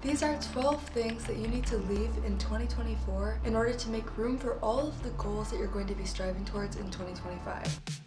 These are 12 things that you need to leave in 2024 in order to make room for all of the goals that you're going to be striving towards in 2025.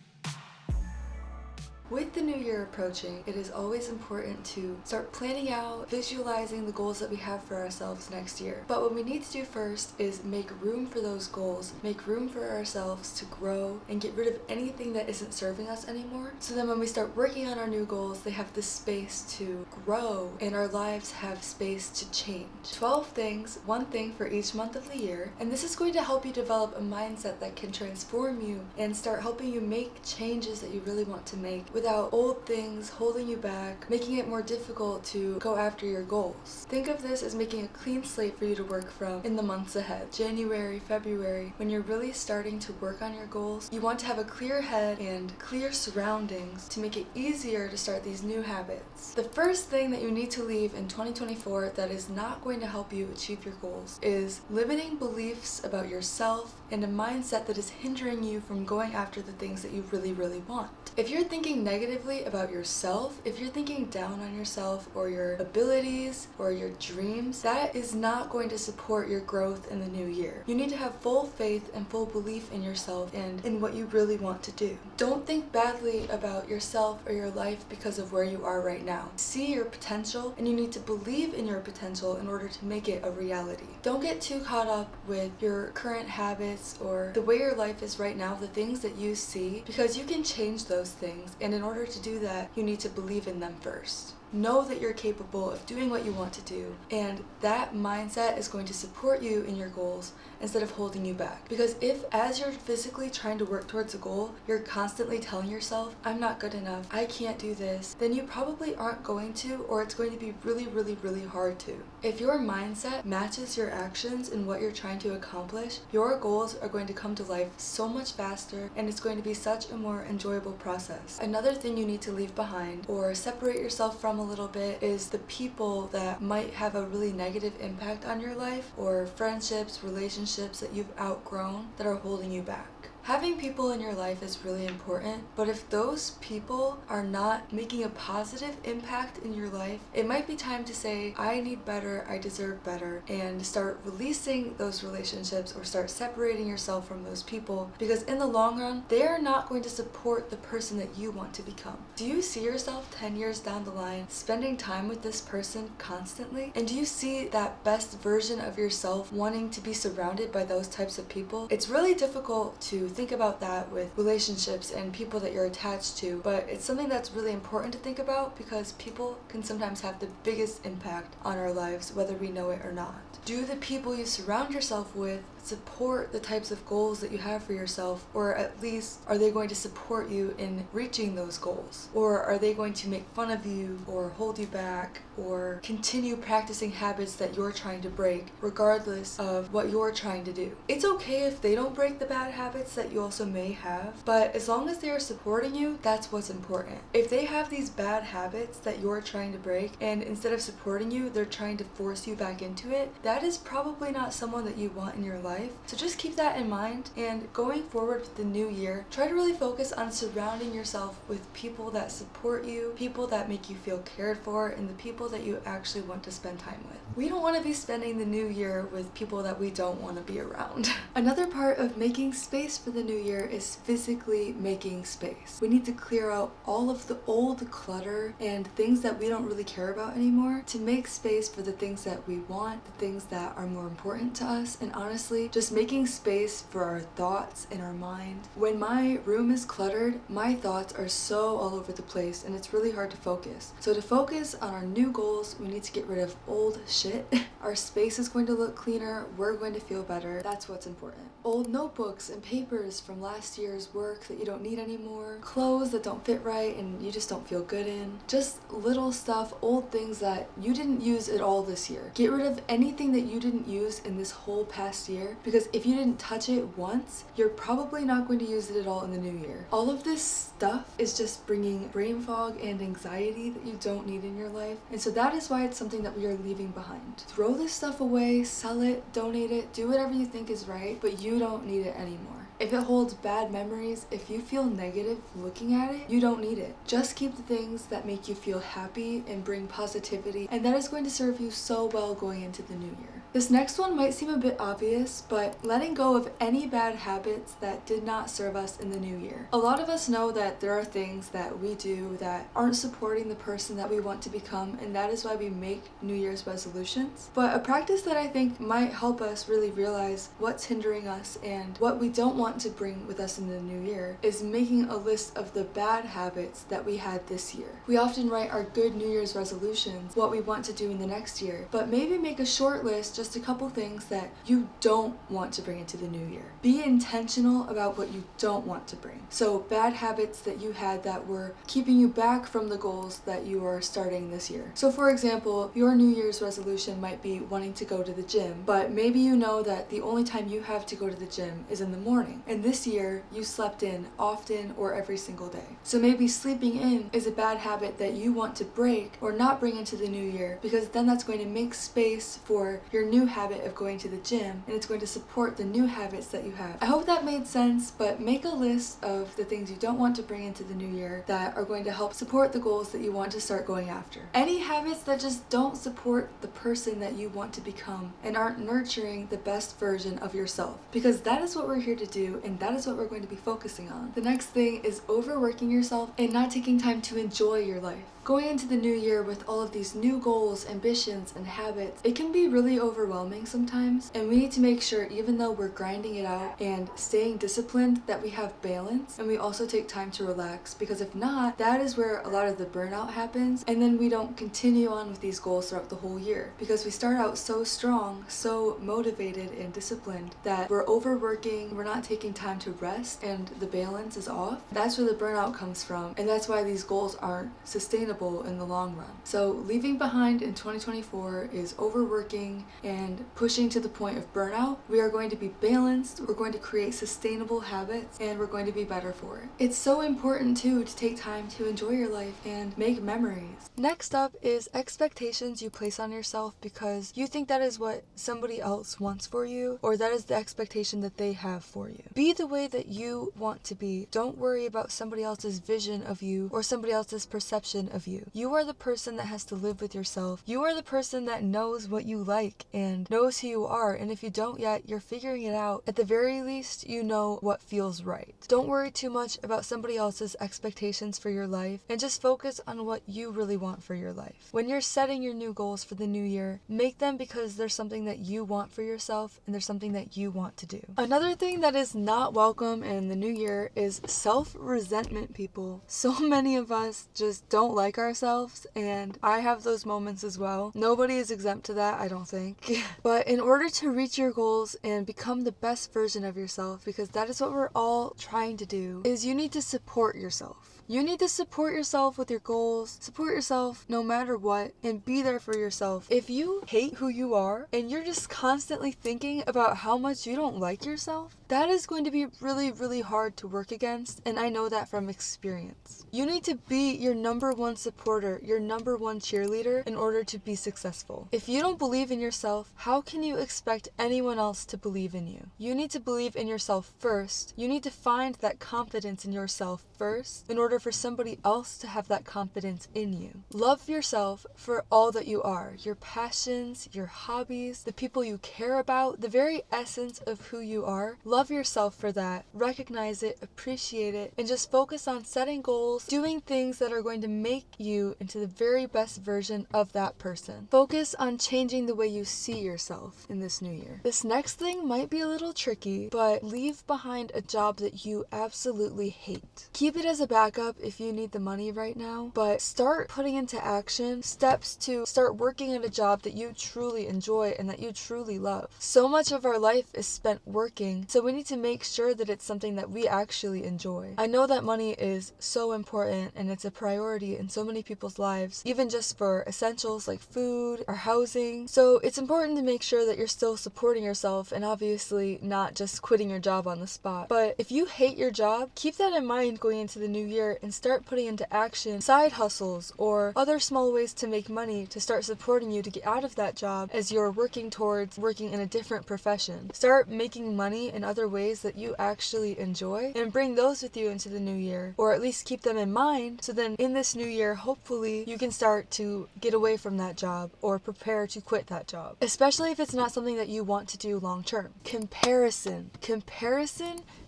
With the new year approaching, it is always important to start planning out, visualizing the goals that we have for ourselves next year. But what we need to do first is make room for those goals, make room for ourselves to grow and get rid of anything that isn't serving us anymore. So then when we start working on our new goals, they have the space to grow and our lives have space to change. 12 things, one thing for each month of the year. And this is going to help you develop a mindset that can transform you and start helping you make changes that you really want to make without old things holding you back, making it more difficult to go after your goals. Think of this as making a clean slate for you to work from in the months ahead. January, February, when you're really starting to work on your goals, you want to have a clear head and clear surroundings to make it easier to start these new habits. The first thing that you need to leave in 2024 that is not going to help you achieve your goals is limiting beliefs about yourself and a mindset that is hindering you from going after the things that you really, really want. If you're thinking negatively about yourself, if you're thinking down on yourself or your abilities or your dreams, that is not going to support your growth in the new year. You need to have full faith and full belief in yourself and in what you really want to do. Don't think badly about yourself or your life because of where you are right now. See your potential, and you need to believe in your potential in order to make it a reality. Don't get too caught up with your current habits or the way your life is right now, the things that you see, because you can change those things, and in order to do that, you need to believe in them first. Know that you're capable of doing what you want to do, and that mindset is going to support you in your goals instead of holding you back. Because if, as you're physically trying to work towards a goal, you're constantly telling yourself, I'm not good enough, I can't do this, then you probably aren't going to, or it's going to be really, really, really hard to. If your mindset matches your actions and what you're trying to accomplish, your goals are going to come to life so much faster, and it's going to be such a more enjoyable process. Another thing you need to leave behind or separate yourself from a little bit is the people that might have a really negative impact on your life, or friendships, relationships that you've outgrown that are holding you back. Having people in your life is really important, but if those people are not making a positive impact in your life, it might be time to say, I need better, I deserve better, and start releasing those relationships or start separating yourself from those people, because in the long run, they are not going to support the person that you want to become. Do you see yourself 10 years down the line spending time with this person constantly? And do you see that best version of yourself wanting to be surrounded by those types of people? It's really difficult to think about that with relationships and people that you're attached to, but it's something that's really important to think about because people can sometimes have the biggest impact on our lives, whether we know it or not. Do the people you surround yourself with support the types of goals that you have for yourself, or at least are they going to support you in reaching those goals? Or are they going to make fun of you or hold you back or continue practicing habits that you're trying to break regardless of what you're trying to do? It's okay if they don't break the bad habits that you also may have, but as long as they are supporting you, that's what's important. If they have these bad habits that you're trying to break, and instead of supporting you, they're trying to force you back into it, that is probably not someone that you want in your life. So just keep that in mind, and going forward with the new year, try to really focus on surrounding yourself with people that support you, people that make you feel cared for, and the people that you actually want to spend time with. We don't want to be spending the new year with people that we don't want to be around. Another part of making space for the new year is physically making space. We need to clear out all of the old clutter and things that we don't really care about anymore to make space for the things that we want, the things that are more important to us, and honestly, just making space for our thoughts in our mind. When my room is cluttered, my thoughts are so all over the place and it's really hard to focus. So to focus on our new goals, we need to get rid of old shit. Our space is going to look cleaner, we're going to feel better. That's what's important. Old notebooks and papers from last year's work that you don't need anymore, clothes that don't fit right and you just don't feel good in, just little stuff, old things that you didn't use at all this year. Get rid of anything that you didn't use in this whole past year, because if you didn't touch it once, you're probably not going to use it at all in the new year. All of this stuff is just bringing brain fog and anxiety that you don't need in your life, and so that is why it's something that we are leaving behind. Throw this stuff away, sell it, donate it, do whatever you think is right, but you don't need it anymore. If it holds bad memories, if you feel negative looking at it, you don't need it. Just keep the things that make you feel happy and bring positivity, and that is going to serve you so well going into the new year. This next one might seem a bit obvious, but letting go of any bad habits that did not serve us in the new year. A lot of us know that there are things that we do that aren't supporting the person that we want to become, and that is why we make New Year's resolutions. But a practice that I think might help us really realize what's hindering us and what we don't want to bring with us in the new year is making a list of the bad habits that we had this year. We often write our good New Year's resolutions, what we want to do in the next year, but maybe make a short list, just a couple things that you don't want to bring into the new year. Be intentional about what you don't want to bring. So bad habits that you had that were keeping you back from the goals that you are starting this year. So for example, your New Year's resolution might be wanting to go to the gym, but maybe you know that the only time you have to go to the gym is in the morning. And this year, you slept in often or every single day. So maybe sleeping in is a bad habit that you want to break or not bring into the new year, because then that's going to make space for your new habit of going to the gym, and it's going to support the new habits that you have. I hope that made sense, but make a list of the things you don't want to bring into the new year that are going to help support the goals that you want to start going after. Any habits that just don't support the person that you want to become and aren't nurturing the best version of yourself, because that is what we're here to do, and that is what we're going to be focusing on. The next thing is overworking yourself and not taking time to enjoy your life. Going into the new year with all of these new goals, ambitions, and habits, it can be really overwhelming sometimes, and we need to make sure, even though we're grinding it out and staying disciplined, that we have balance and we also take time to relax, because if not, that is where a lot of the burnout happens, and then we don't continue on with these goals throughout the whole year, because we start out so strong, so motivated and disciplined, that we're overworking, we're not taking time to rest, and the balance is off. That's where the burnout comes from, and that's why these goals aren't sustainable in the long run. So leaving behind in 2024 is overworking and pushing to the point of burnout. We are going to be balanced, we're going to create sustainable habits, and we're going to be better for it. It's so important too to take time to enjoy your life and make memories. Next up is expectations you place on yourself because you think that is what somebody else wants for you, or that is the expectation that they have for you. Be the way that you want to be. Don't worry about somebody else's vision of you or somebody else's perception of you. You are the person that has to live with yourself. You are the person that knows what you like and knows who you are, and if you don't yet, you're figuring it out. At the very least, you know what feels right. Don't worry too much about somebody else's expectations for your life, and just focus on what you really want for your life. When you're setting your new goals for the new year, make them because there's something that you want for yourself and there's something that you want to do. Another thing that is not welcome in the new year is self-resentment, people. So many of us just don't like ourselves, and I have those moments as well. Nobody is exempt to that, I don't think. But in order to reach your goals and become the best version of yourself, because that is what we're all trying to do, is you need to support yourself. You need to support yourself with your goals, support yourself no matter what, and be there for yourself. If you hate who you are and you're just constantly thinking about how much you don't like yourself, that is going to be really, really hard to work against, and I know that from experience. You need to be your number one supporter, your number one cheerleader in order to be successful. If you don't believe in yourself, how can you expect anyone else to believe in you? You need to believe in yourself first. You need to find that confidence in yourself first in order for somebody else to have that confidence in you. Love yourself for all that you are, your passions, your hobbies, the people you care about, the very essence of who you are. Love yourself for that, recognize it, appreciate it, and just focus on setting goals, doing things that are going to make you into the very best version of that person. Focus on changing the way you see yourself in this new year. This next thing might be a little tricky, but leave behind a job that you absolutely hate. Keep it as a backup if you need the money right now, but start putting into action steps to start working at a job that you truly enjoy and that you truly love. So much of our life is spent working, so we need to make sure that it's something that we actually enjoy. I know that money is so important and it's a priority in so many people's lives, even just for essentials like food or housing. So it's important to make sure that you're still supporting yourself and obviously not just quitting your job on the spot. But if you hate your job, keep that in mind going into the new year and start putting into action side hustles or other small ways to make money to start supporting you to get out of that job as you're working towards working in a different profession. Start making money in other other ways that you actually enjoy and bring those with you into the new year, or at least keep them in mind, so then in this new year, hopefully you can start to get away from that job or prepare to quit that job, especially if it's not something that you want to do long term. Comparison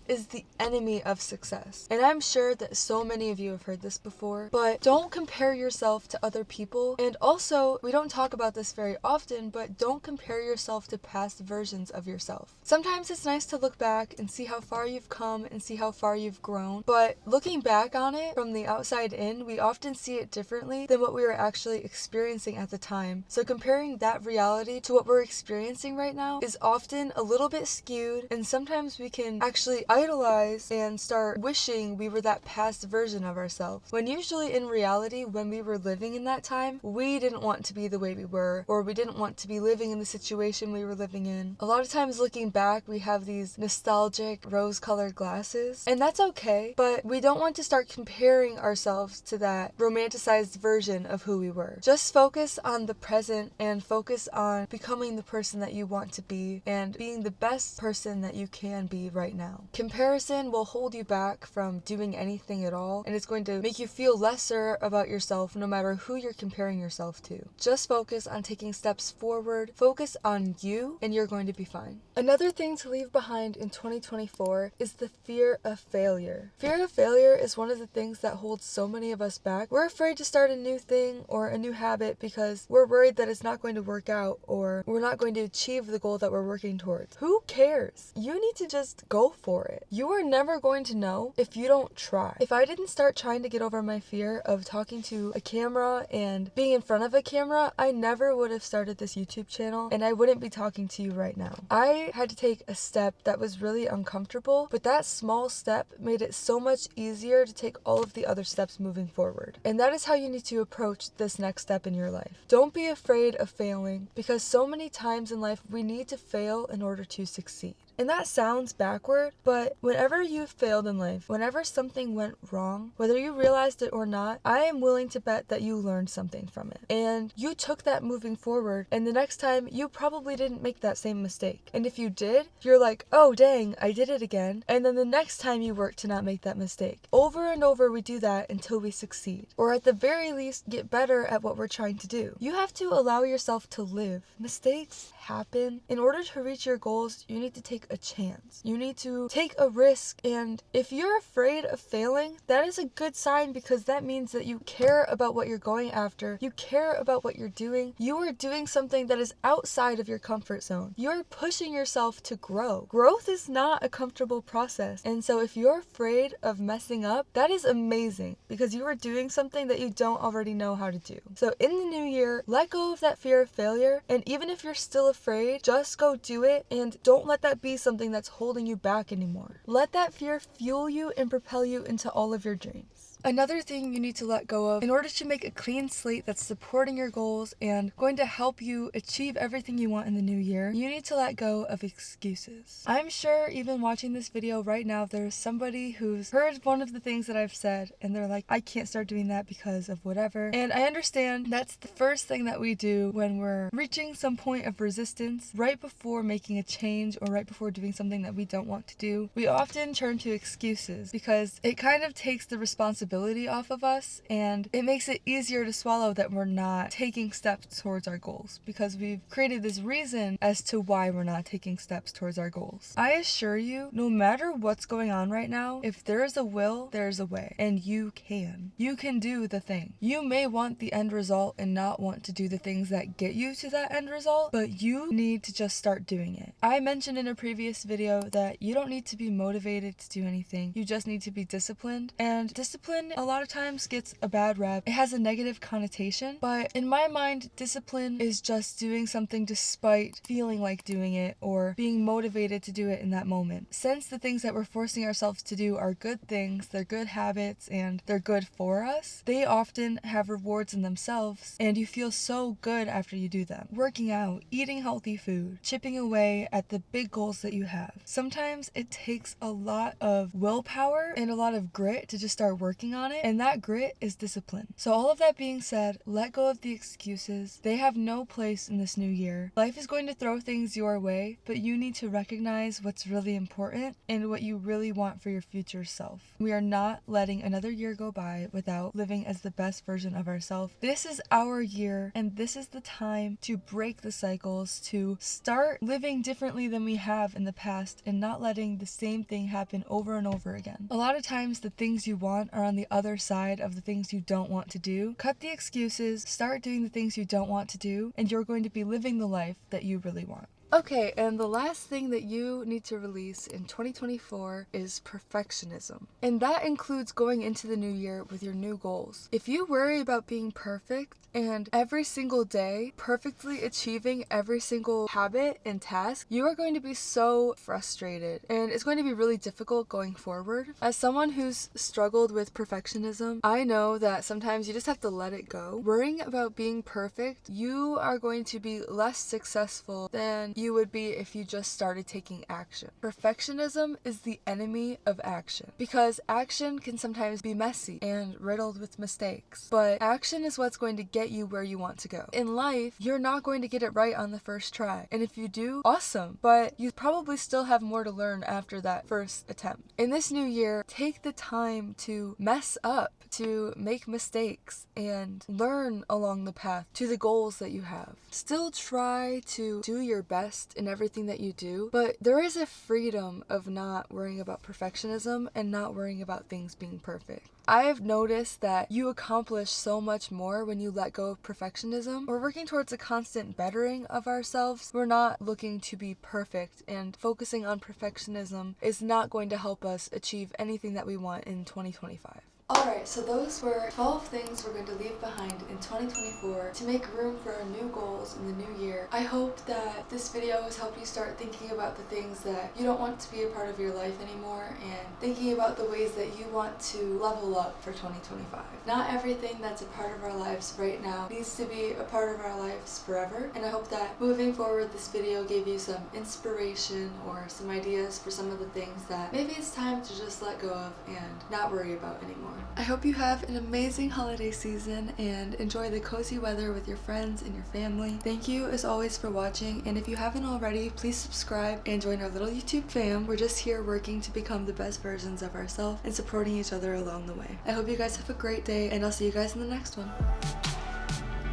is the enemy of success. And I'm sure that so many of you have heard this before, but don't compare yourself to other people. And also, we don't talk about this very often, but don't compare yourself to past versions of yourself. Sometimes it's nice to look back and see how far you've come and see how far you've grown, but looking back on it from the outside in, we often see it differently than what we were actually experiencing at the time. So comparing that reality to what we're experiencing right now is often a little bit skewed, and sometimes we can actually idolize and start wishing we were that past version of ourselves, when usually in reality, when we were living in that time, we didn't want to be the way we were, or we didn't want to be living in the situation we were living in. A lot of times looking back, we have these nostalgic rose-colored glasses, and that's okay, but we don't want to start comparing ourselves to that romanticized version of who we were. Just focus on the present and focus on becoming the person that you want to be and being the best person that you can be right now. Comparison will hold you back from doing anything at all, and it's going to make you feel lesser about yourself no matter who you're comparing yourself to. Just focus on taking steps forward, focus on you, and you're going to be fine. Another thing to leave behind in 2024 is the fear of failure. Fear of failure is one of the things that holds so many of us back. We're afraid to start a new thing or a new habit because we're worried that it's not going to work out, or we're not going to achieve the goal that we're working towards. Who cares? You need to just go for it. You are never going to know if you don't try. If I didn't start trying to get over my fear of talking to a camera and being in front of a camera, I never would have started this YouTube channel, and I wouldn't be talking to you right now. I had to take a step that was really uncomfortable, but that small step made it so much easier to take all of the other steps moving forward. And that is how you need to approach this next step in your life. Don't be afraid of failing, because so many times in life we need to fail in order to succeed. And that sounds backward, but whenever you've failed in life, whenever something went wrong, whether you realized it or not, I am willing to bet that you learned something from it. And you took that moving forward, and the next time you probably didn't make that same mistake. And if you did, you're like, oh dang, I did it again. And then the next time you work to not make that mistake. Over and over we do that until we succeed. Or at the very least, get better at what we're trying to do. You have to allow yourself to live. Mistakes happen. In order to reach your goals, you need to take a chance. You need to take a risk, and if you're afraid of failing, that is a good sign, because that means that you care about what you're going after. You care about what you're doing. You are doing something that is outside of your comfort zone. You're pushing yourself to grow. Growth is not a comfortable process, and so if you're afraid of messing up, that is amazing, because you are doing something that you don't already know how to do. So in the new year, let go of that fear of failure, and even if you're still afraid, just go do it, and don't let that be something that's holding you back anymore. Let that fear fuel you and propel you into all of your dreams. Another thing you need to let go of in order to make a clean slate that's supporting your goals and going to help you achieve everything you want in the new year, you need to let go of excuses. I'm sure even watching this video right now, there's somebody who's heard one of the things that I've said and they're like, I can't start doing that because of whatever. And I understand that's the first thing that we do when we're reaching some point of resistance right before making a change or right before doing something that we don't want to do. We often turn to excuses because it kind of takes the responsibility off of us, and it makes it easier to swallow that we're not taking steps towards our goals, because we've created this reason as to why we're not taking steps towards our goals. I assure you, no matter what's going on right now, if there is a will, there's a way, and you can. You can do the thing. You may want the end result and not want to do the things that get you to that end result, but you need to just start doing it. I mentioned in a previous video that you don't need to be motivated to do anything. You just need to be disciplined, and discipline a lot of times gets a bad rap. It has a negative connotation, but in my mind, discipline is just doing something despite feeling like doing it or being motivated to do it in that moment. Since the things that we're forcing ourselves to do are good things, they're good habits, and they're good for us, they often have rewards in themselves, and you feel so good after you do them. Working out, eating healthy food, chipping away at the big goals that you have. Sometimes it takes a lot of willpower and a lot of grit to just start working working on it, and that grit is discipline. So all of that being said, let go of the excuses. They have no place in this new year. Life is going to throw things your way, but you need to recognize what's really important and what you really want for your future self. We are not letting another year go by without living as the best version of ourselves. This is our year, and this is the time to break the cycles, to start living differently than we have in the past and not letting the same thing happen over and over again. A lot of times the things you want are on the other side of the things you don't want to do. Cut the excuses, start doing the things you don't want to do, and you're going to be living the life that you really want. Okay, and the last thing that you need to release in 2024 is perfectionism. And that includes going into the new year with your new goals. If you worry about being perfect and every single day perfectly achieving every single habit and task, you are going to be so frustrated and it's going to be really difficult going forward. As someone who's struggled with perfectionism, I know that sometimes you just have to let it go. Worrying about being perfect, you are going to be less successful than you would be if you just started taking action. Perfectionism is the enemy of action because action can sometimes be messy and riddled with mistakes, but action is what's going to get you where you want to go. In life, you're not going to get it right on the first try, and if you do, awesome, but you probably still have more to learn after that first attempt. In this new year, take the time to mess up, to make mistakes, and learn along the path to the goals that you have. Still try to do your best in everything that you do, but there is a freedom of not worrying about perfectionism and not worrying about things being perfect. I have noticed that you accomplish so much more when you let go of perfectionism. We're working towards a constant bettering of ourselves. We're not looking to be perfect, and focusing on perfectionism is not going to help us achieve anything that we want in 2025. Alright, so those were 12 things we're going to leave behind in 2024 to make room for our new goals in the new year. I hope that this video has helped you start thinking about the things that you don't want to be a part of your life anymore and thinking about the ways that you want to level up for 2025. Not everything that's a part of our lives right now needs to be a part of our lives forever, and I hope that moving forward this video gave you some inspiration or some ideas for some of the things that maybe it's time to just let go of and not worry about anymore. I hope you have an amazing holiday season and enjoy the cozy weather with your friends and your family. Thank you as always for watching, and if you haven't already, please subscribe and join our little YouTube fam. We're just here working to become the best versions of ourselves and supporting each other along the way. I hope you guys have a great day, and I'll see you guys in the next one.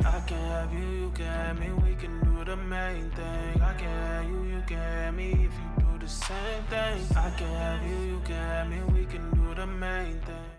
I can have you, you can have me, we can do the main thing. I can have you, you can have me if you do the same thing. I can have you, you can have me, we can do the main thing.